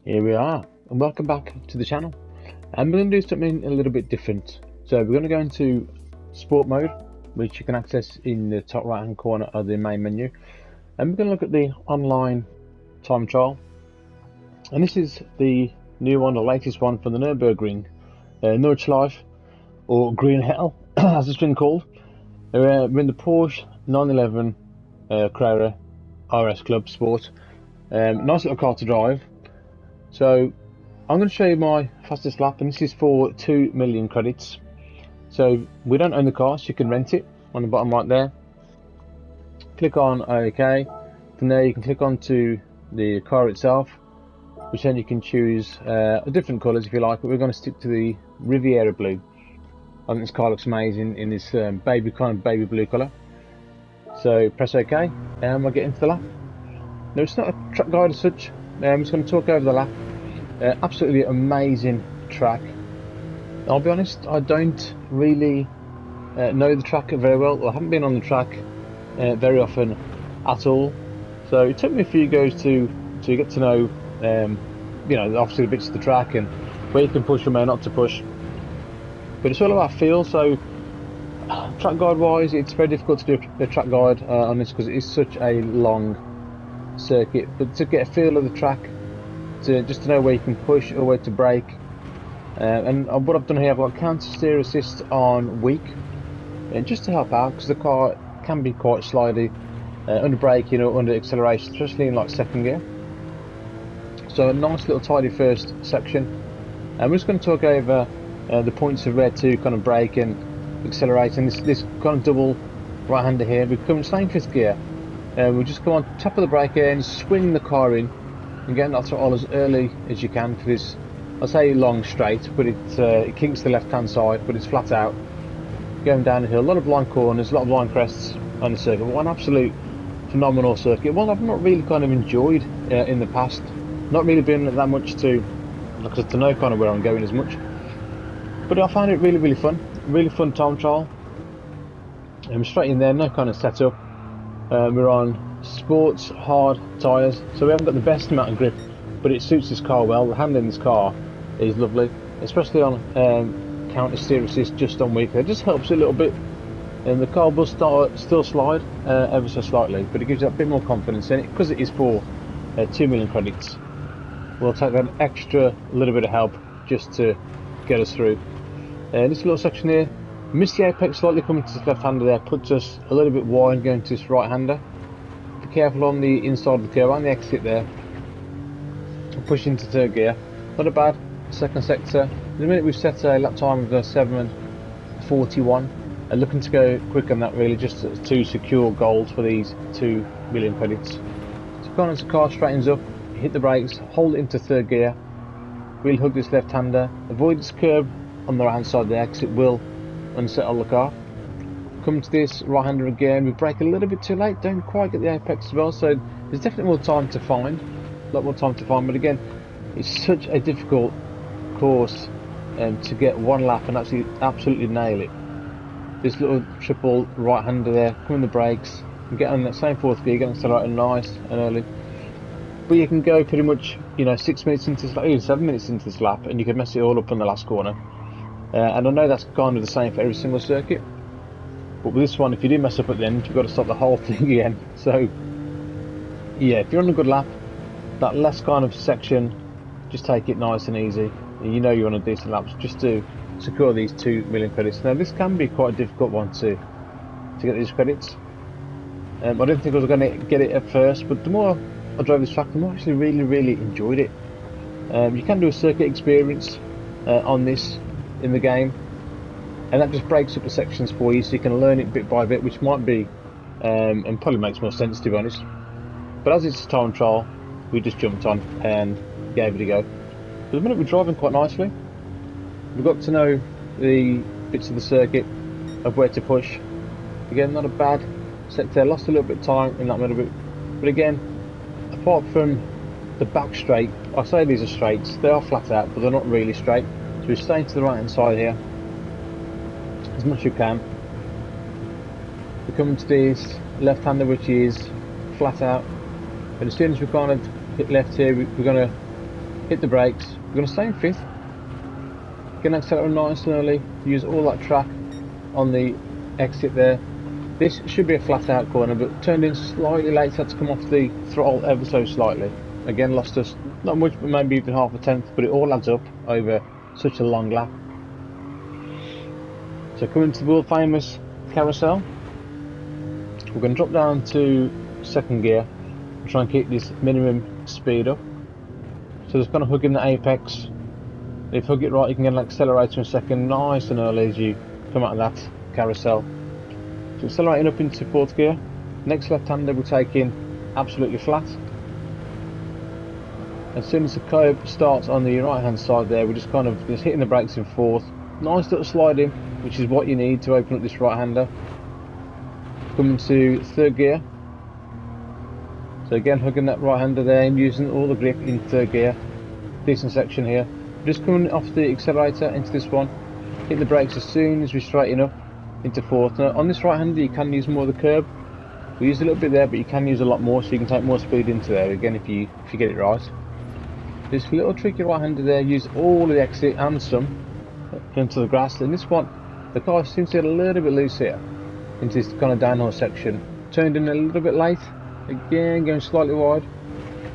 Here we are, and welcome back to the channel. And we're going to do something a little bit different. So we're going to go into sport mode, which you can access in the top right hand corner of the main menu. And we're going to look at the online time trial. And this is the new one, the latest one from the Nürburgring, Nordschleife, or Green Hell, as it's been called. We're in the Porsche 911 Carrera RS Club Sport. Nice little car to drive. So I'm going to show you my fastest lap, and this is for 2 million credits. So we don't own the car, so you can rent it on the bottom right there. Click on OK. From there you can click on to the car itself, which then you can choose different colours if you like, but we're going to stick to the Riviera blue. I think this car looks amazing in this baby blue colour. So press OK and we'll get into the lap. No, it's not a track guide as such. I'm just going to talk over the lap. Absolutely amazing track. I'll be honest, I don't really know the track very well. I haven't been on the track very often at all. So it took me a few goes to get to know, you know, obviously the bits of the track and where you can push and where not to push. But it's all about feel. So track guide wise, it's very difficult to do a track guide on this because it is such a long circuit, but to get a feel of the track, just to know where you can push or where to brake. And what I've done here, I've got counter steer assist on weak, and just to help out because the car can be quite slidey under braking or under acceleration, especially in like second gear. So a nice little tidy first section, and we're just going to talk over the points of where to kind of brake and accelerate. And this kind of double right hander here, we come staying fifth gear. We'll just go on top of the brake here and swing the car in and get that throttle as early as you can for this, I'll say long straight, but it kinks the left hand side, but it's flat out going down the hill. A lot of blind corners, a lot of blind crests on the circuit. One absolute phenomenal circuit, one I've not really kind of enjoyed in the past, not really been that much to know kind of where I'm going as much, but I found it really fun time trial. Straight in there, no kind of setup. We're on sports hard tyres, so we haven't got the best amount of grip, but it suits this car well. The handling in this car is lovely, especially on counter steer assist just on weak. It just helps a little bit, and the car will still slide ever so slightly, but it gives you a bit more confidence in it because it is for 2 million credits. We'll take that extra little bit of help just to get us through. This little section here, missed the apex slightly coming to this left hander there, puts us a little bit wide going to this right hander. Be careful on the inside of the curve, on the exit there. Push into third gear. Not a bad second sector. In a minute we've set a lap time of 7:41. Looking to go quick on that really, just to secure gold for these 2 million credits. So going as the car straightens up, hit the brakes, hold it into third gear. We'll hug this left hander. Avoid this curb on the right hand side there because it will unsettle the car. Come to this right hander again, we brake a little bit too late, don't quite get the apex as well, so there's definitely more time to find, a lot more time to find, but again, it's such a difficult course to get one lap and actually absolutely nail it. This little triple right hander there, come in the brakes, and get on that same fourth gear, get accelerated nice and early. But you can go pretty much, you know, 6 minutes into this lap, even 7 minutes into this lap, and you can mess it all up on the last corner. And I know that's kind of the same for every single circuit, but with this one, if you do mess up at the end, you've got to stop the whole thing again. So yeah, if you're on a good lap, that last kind of section, just take it nice and easy. You know you're on a decent lap just to secure these 2 million credits. Now this can be quite a difficult one to get these credits. I didn't think I was going to get it at first, but the more I drove this track, the more I actually really enjoyed it. You can do a circuit experience on this in the game, and that just breaks up the sections for you so you can learn it bit by bit, which might be and probably makes more sense to be honest, but as it's a time trial we just jumped on and gave it a go. For the minute we're driving quite nicely, we've got to know the bits of the circuit of where to push. Again, not a bad sector, lost a little bit of time in that middle bit, but again, apart from the back straight, I say these are straights, they are flat out but they're not really straight, so we're staying to the right hand side here as much as you can. We're coming to this left hander which is flat out, but as soon as we kind of hit left here, we're going to hit the brakes. We're going to stay in 5th. Get an accelerator nice and early, use all that track on the exit there. This should be a flat out corner, but turned in slightly late, had to come off the throttle ever so slightly. Again, lost us not much, but maybe even half a tenth, but it all adds up over such a long lap. So coming to the world famous carousel, we're going to drop down to 2nd gear and try and keep this minimum speed up. So just kind of hugging the apex. If you hug it right, you can get an accelerator in 2nd, nice and early as you come out of that carousel. So accelerating up into 4th gear. Next left-hander we'll take in absolutely flat. As soon as the curb starts on the right-hand side there, we're just hitting the brakes in 4th. Nice little slide in, which is what you need to open up this right-hander. Coming to 3rd gear. So again, hugging that right-hander there and using all the grip in 3rd gear. Decent section here. Just coming off the accelerator into this one. Hit the brakes as soon as we straighten up into 4th. Now on this right-hander you can use more of the curb. We used a little bit there, but you can use a lot more, so you can take more speed into there again if you get it right. This little tricky right-hander there, use all of the exit and some into the grass. And this one, the car seems to get a little bit loose here into this kind of downhill section. Turned in a little bit late, again going slightly wide,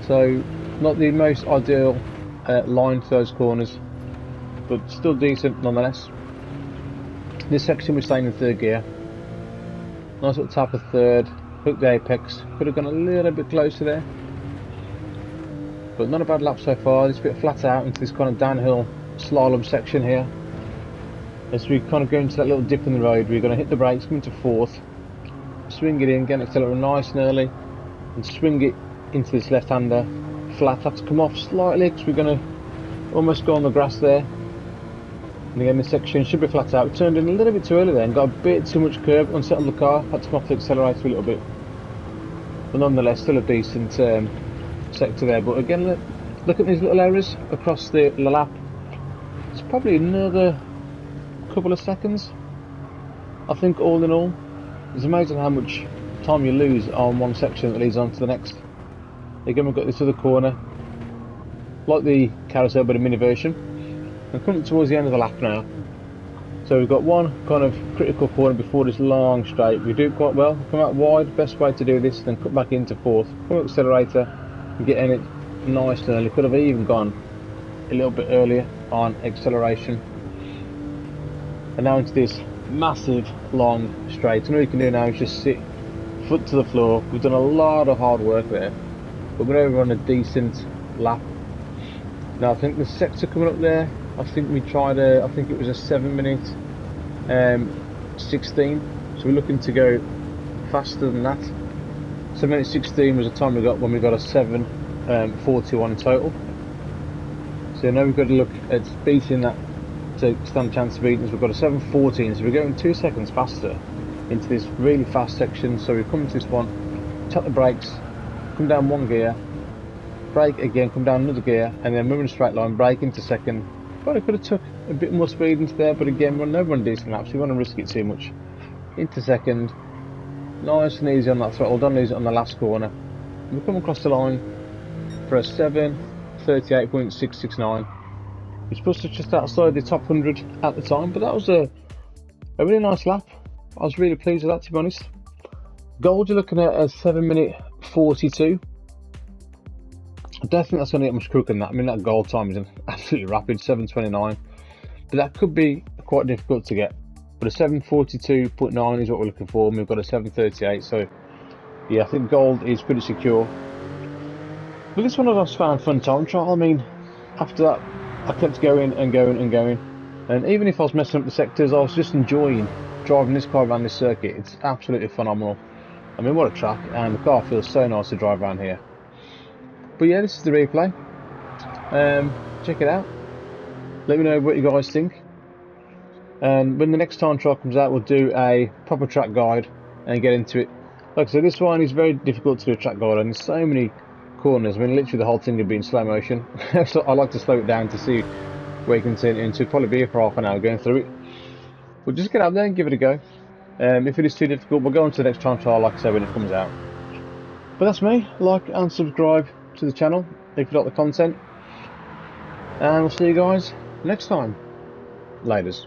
so not the most ideal line for those corners, but still decent nonetheless. This section we're staying in 3rd gear. Nice little tap of 3rd, hook the apex. Could have gone a little bit closer there, but not a bad lap so far. This bit flat out into this kind of downhill slalom section here. As we kind of go into that little dip in the road, we're going to hit the brakes, come into 4th, swing it in, get an accelerator nice and early, and swing it into this left-hander. Flat, have to come off slightly because we're going to almost go on the grass there. And again, this section should be flat out. We turned in a little bit too early there and got a bit too much curb, unsettled the car, had to come off the accelerator a little bit. But nonetheless, still a decent sector there. But again, look at these little errors across the lap. It's probably another couple of seconds, I think, all in all. It's amazing how much time you lose on one section that leads on to the next. Again, we've got this other corner, like the carousel but a mini version. And coming towards the end of the lap now. So we've got one kind of critical corner before this long straight. We do quite well, come out wide, best way to do this, then cut back into 4th, come up accelerator and get in it nice and early. Could have even gone a little bit earlier on acceleration. And now into this massive long straight. And all you can do now is just sit foot to the floor. We've done a lot of hard work there, but we're over on a decent lap. Now I think the sector coming up there, I think we tried I think it was a 7-minute 16, so we're looking to go faster than that. 7-minute 16 was the time we got when we got a 7:41 in total. So now we've got to look at beating that to stand a chance of beating us. We've got a 7:14, so we're going 2 seconds faster into this really fast section. So we've come to this one, tap the brakes, come down 1 gear, brake again, come down another gear, and then move in a straight line, brake into 2nd. Probably could have took a bit more speed into there, but again, we're never on decent laps, so we want to risk it too much. Into 2nd, nice and easy on that throttle, don't lose it on the last corner. We come across the line for a 7:38.669. We're supposed to just outside the top 100 at the time, but that was a really nice lap. I was really pleased with that, to be honest. Gold, you're looking at a 7-minute 42. I don't think that's going to get much quicker than that. I mean, that gold time is absolutely rapid, 7:29. But that could be quite difficult to get. But a 7:42.9 is what we're looking for, and we've got a 7:38. So, yeah, I think gold is pretty secure. But this one I just found fun time trial. I mean, after that, I kept going and going and going. And even if I was messing up the sectors, I was just enjoying driving this car around this circuit. It's absolutely phenomenal. I mean, what a track, and the car feels so nice to drive around here. But yeah, this is the replay. Check it out. Let me know what you guys think. And when the next time trial comes out, we'll do a proper track guide and get into it. Like I said, this one is very difficult to do a track guide on. There's so many corners. I mean, literally the whole thing would be in slow motion. So I like to slow it down to see where you can turn it into. Probably be here for half an hour going through it. But just get out there and give it a go. If it is too difficult, we'll go on to the next time trial, like I said, when it comes out. But that's me. Like and subscribe to the channel if you like the content. And we'll see you guys next time. Laters.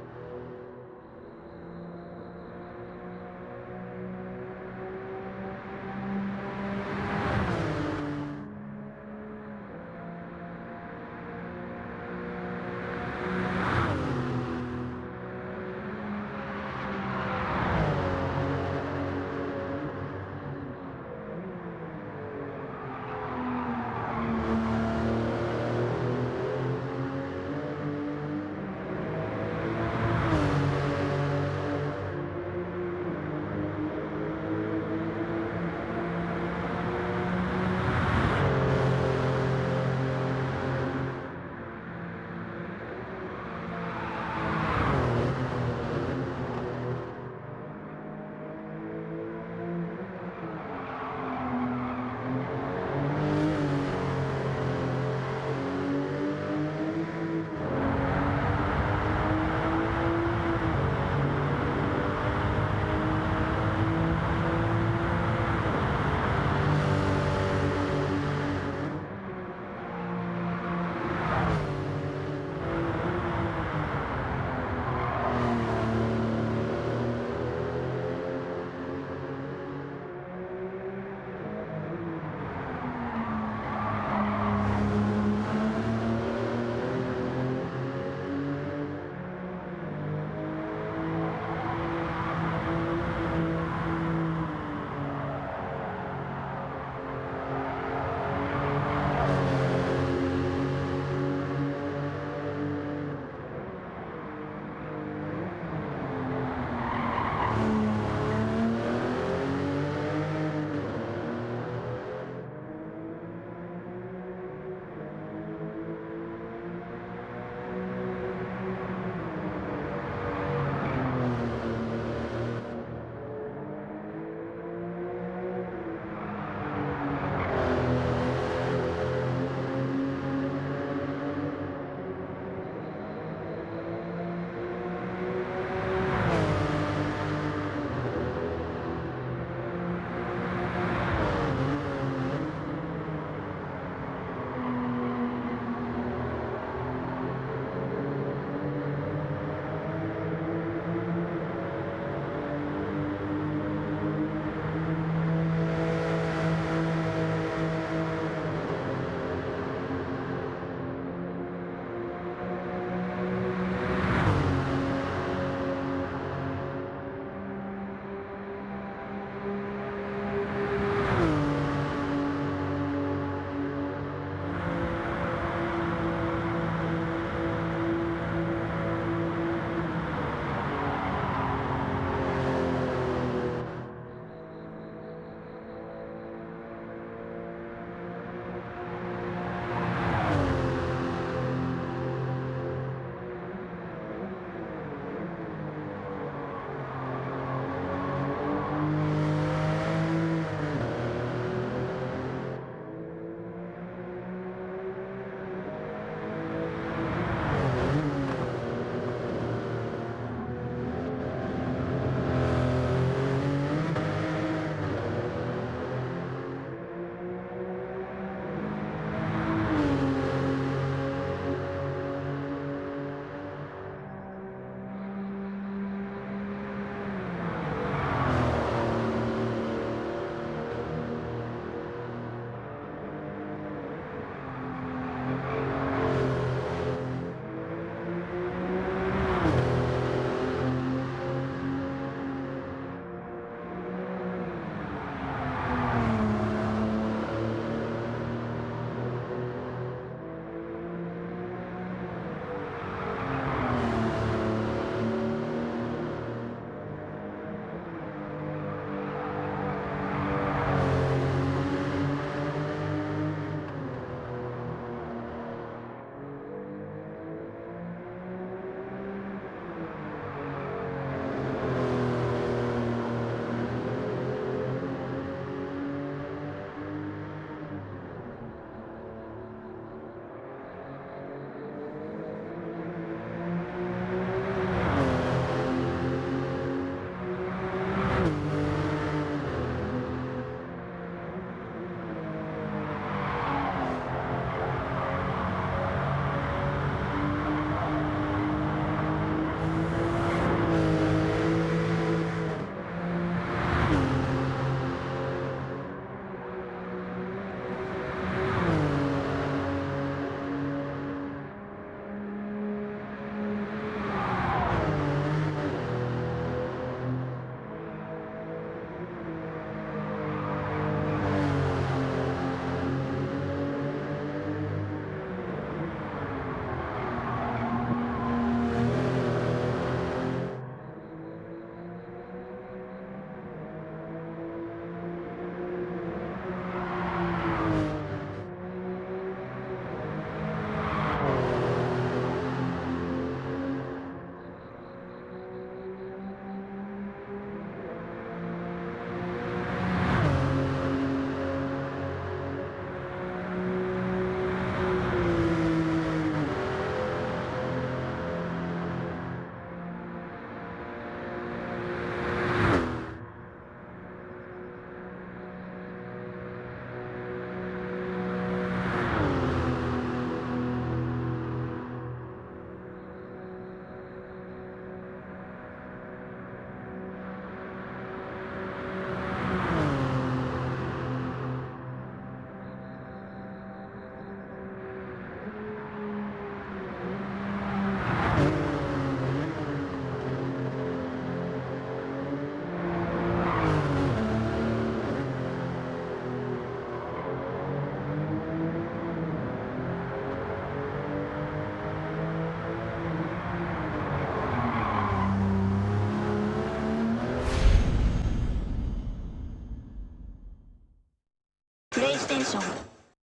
テーション